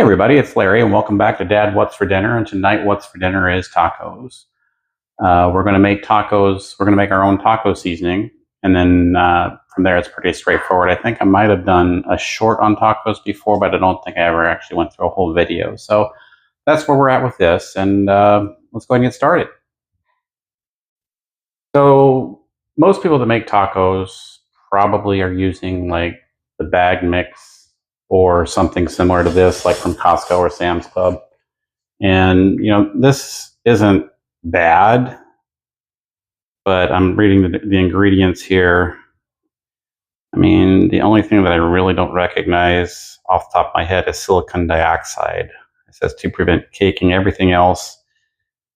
everybody, it's Larry, and welcome back to Dad What's for Dinner. And tonight, what's for dinner is tacos. We're going to make tacos. We're going to make our own taco seasoning, and then from there, it's pretty straightforward. I think I might have done a short on tacos before, but I don't think I ever actually went through a whole video. So that's where we're at with this, and let's go ahead and get started. So most people that make tacos probably are using like the bag mix or something similar to this, like from Costco or Sam's Club. And, this isn't bad, but I'm reading the ingredients here. I mean, the only thing that I really don't recognize off the top of my head is silicon dioxide. It says to prevent caking. Everything else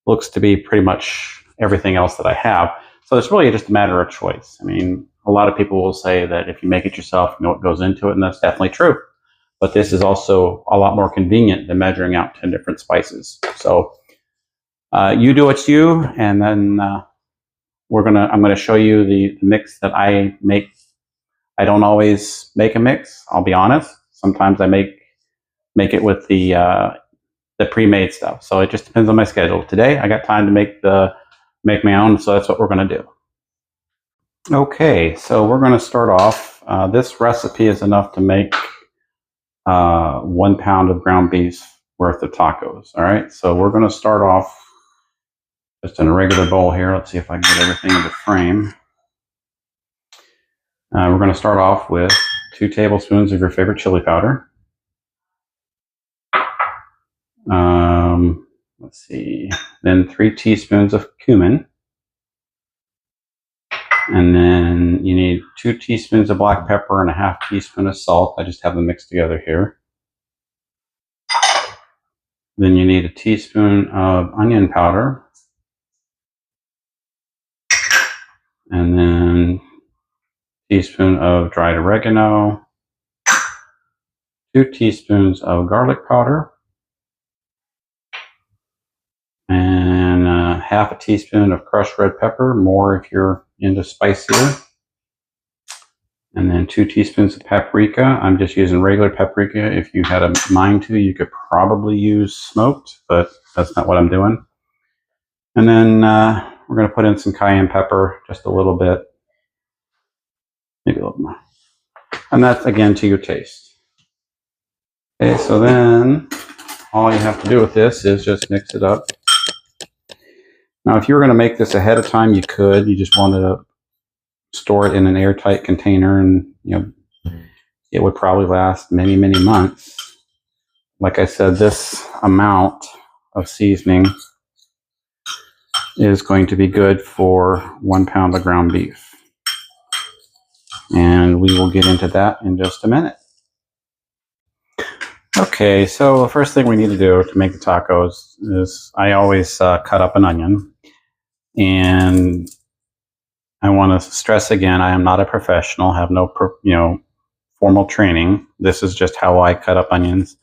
looks to be pretty much everything else that I have. So it's really just a matter of choice. I mean, a lot of people will say that if you make it yourself, you know what goes into it, and that's definitely true. But this is also a lot more convenient than measuring out 10 different spices. So you do what's you, and then I'm going to show you the mix that I make. I don't always make a mix, I'll be honest. Sometimes I make it with the pre-made stuff. So it just depends on my schedule. Today I got time to make my own, so that's what we're going to do. Okay, so we're going to start off. This recipe is enough to make 1 pound of ground beef worth of tacos. All right, so we're going to start off just in a regular bowl here. Let's see if I can get everything in the frame. We're going to start off with 2 tablespoons of your favorite chili powder. Let's see, then 3 teaspoons of cumin. And then you need 2 teaspoons of black pepper and a half teaspoon of salt. I just have them mixed together here. Then you need a teaspoon of onion powder. And then a teaspoon of dried oregano. 2 teaspoons of garlic powder. And half a teaspoon of crushed red pepper, more if you're into spicier. And then 2 teaspoons of paprika. I'm just using regular paprika. If you had a mind to, you could probably use smoked, but that's not what I'm doing. And then we're going to put in some cayenne pepper, just a little bit, maybe a little more. And that's, again, to your taste. Okay, so then all you have to do with this is just mix it up. Now, if you were going to make this ahead of time, you could. You just wanted to store it in an airtight container, and it would probably last many, many months. Like I said, this amount of seasoning is going to be good for 1 pound of ground beef. And we will get into that in just a minute. Okay, so the first thing we need to do to make the tacos is I always cut up an onion. And I want to stress again, I am not a professional, have no formal training. This is just how I cut up onions.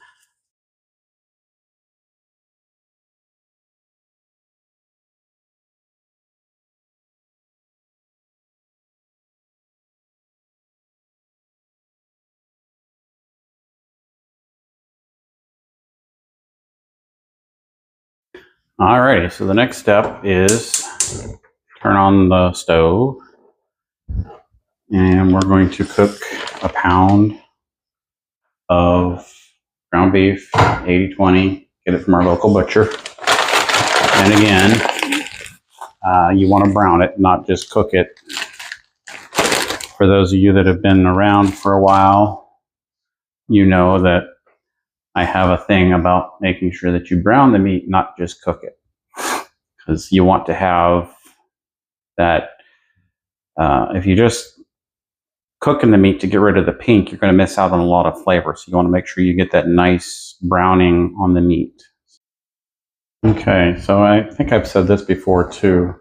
Alrighty, so the next step is turn on the stove, and we're going to cook a pound of ground beef, 80/20, get it from our local butcher. And again, you want to brown it, not just cook it. For those of you that have been around for a while, you know that I have a thing about making sure that you brown the meat, not just cook it. Because you want to have that, if you just cooking the meat to get rid of the pink, you're going to miss out on a lot of flavor. So you want to make sure you get that nice browning on the meat. Okay, so I think I've said this before too,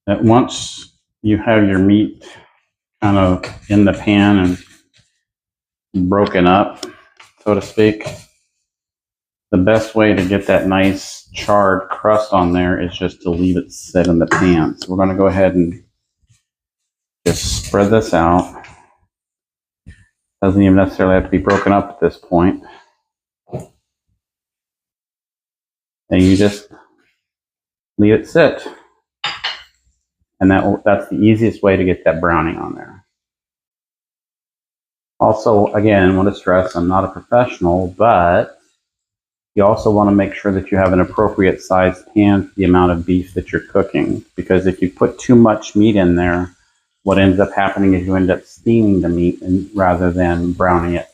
that once you have your meat kind of in the pan and broken up, so to speak, the best way to get that nice charred crust on there is just to leave it sit in the pan. So we're going to go ahead and just spread this out. Doesn't even necessarily have to be broken up at this point. and you just leave it sit. And that's the easiest way to get that browning on there. Also, again, I want to stress I'm not a professional, but you also want to make sure that you have an appropriate sized pan for the amount of beef that you're cooking. Because if you put too much meat in there, what ends up happening is you end up steaming the meat rather than browning it.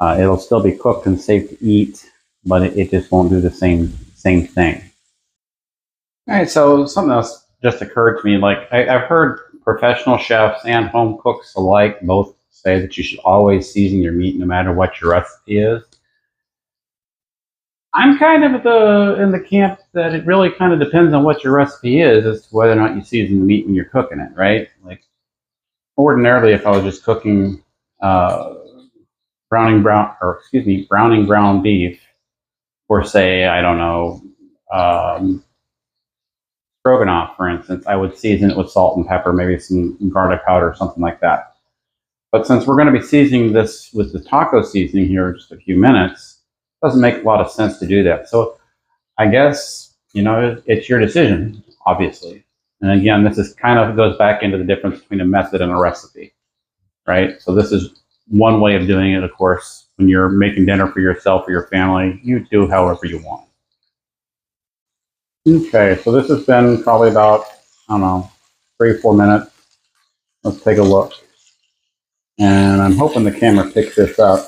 It'll still be cooked and safe to eat, but it just won't do the same thing. All right, so something else just occurred to me. Like I've heard professional chefs and home cooks alike both say that you should always season your meat no matter what your recipe is. I'm kind of in the camp that it really kind of depends on what your recipe is as to whether or not you season the meat when you're cooking it, right? Like ordinarily, if I was just cooking browning brown beef, or say I don't know. Stroganoff, for instance, I would season it with salt and pepper, maybe some garlic powder or something like that. But since we're going to be seasoning this with the taco seasoning here in just a few minutes, it doesn't make a lot of sense to do that. So I guess, it's your decision, obviously. And again, this is kind of goes back into the difference between a method and a recipe, right? So this is one way of doing it, of course. When you're making dinner for yourself or your family, you do however you want. Okay, so this has been probably about, I don't know, 3 or 4 minutes. Let's take a look. And I'm hoping the camera picks this up.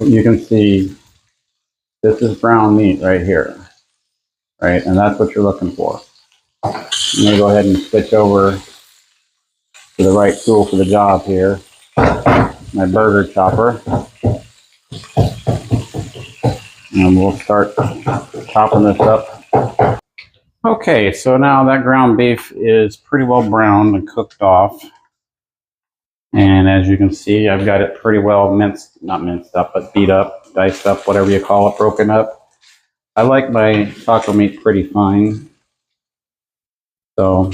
You can see this is brown meat right here, right? And that's what you're looking for. I'm going to go ahead and switch over to the right tool for the job here, my burger chopper. And we'll start chopping this up. Okay, so now that ground beef is pretty well browned and cooked off. And as you can see, I've got it pretty well not minced up, but beat up, diced up, whatever you call it, broken up. I like my taco meat pretty fine. So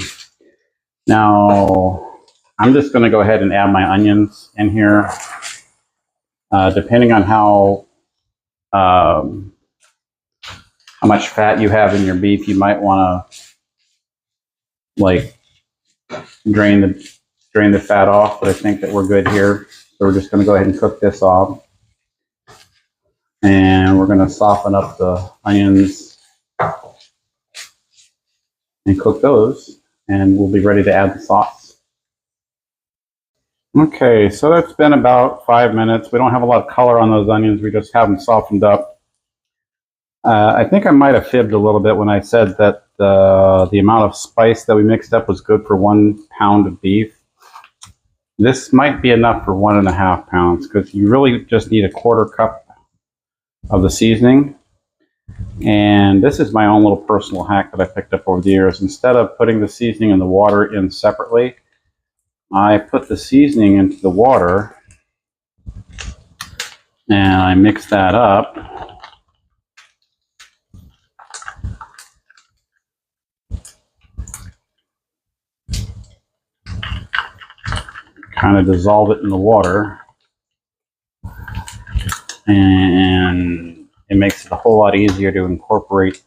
now I'm just going to go ahead and add my onions in here. Depending on how much fat you have in your beef, you might want to drain the fat off, but I think that we're good here. So we're just going to go ahead and cook this off. And we're going to soften up the onions and cook those. And we'll be ready to add the sauce. Okay, so that's been about 5 minutes. We don't have a lot of color on those onions. We just have them softened up. I think I might have fibbed a little bit when I said that the amount of spice that we mixed up was good for 1 pound of beef. This might be enough for 1.5 pounds because you really just need 1/4 cup of the seasoning. And this is my own little personal hack that I picked up over the years. Instead of putting the seasoning and the water in separately, I put the seasoning into the water and I mix that up. Kind of dissolve it in the water, and it makes it a whole lot easier to incorporate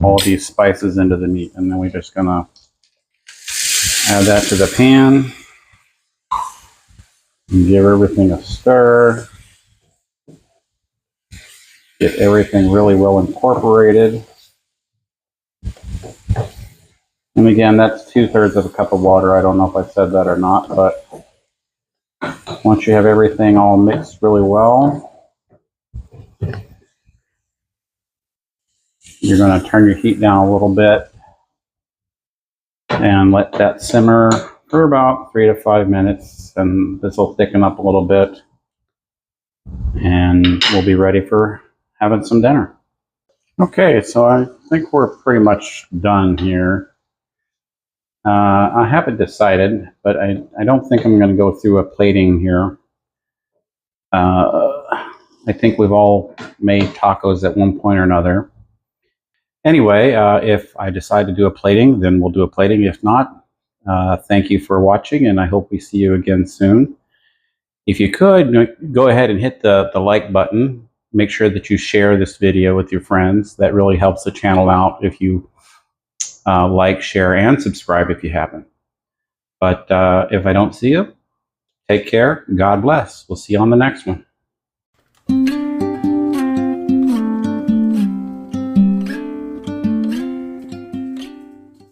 all these spices into the meat. And then we're just gonna add that to the pan and give everything a stir. Get everything really well incorporated. And again, that's 2/3 of a cup of water. I don't know if I said that or not, but once you have everything all mixed really well, you're going to turn your heat down a little bit and let that simmer for about 3 to 5 minutes, and this will thicken up a little bit, and we'll be ready for having some dinner. Okay, so I think we're pretty much done here. I haven't decided, but I don't think I'm going to go through a plating here. I think we've all made tacos at one point or another. Anyway, if I decide to do a plating, then we'll do a plating. If not, thank you for watching, and I hope we see you again soon. If you could, go ahead and hit the like button. make sure that you share this video with your friends. That really helps the channel out if you like, share, and subscribe if you haven't. But if I don't see you, take care. God bless. We'll see you on the next one.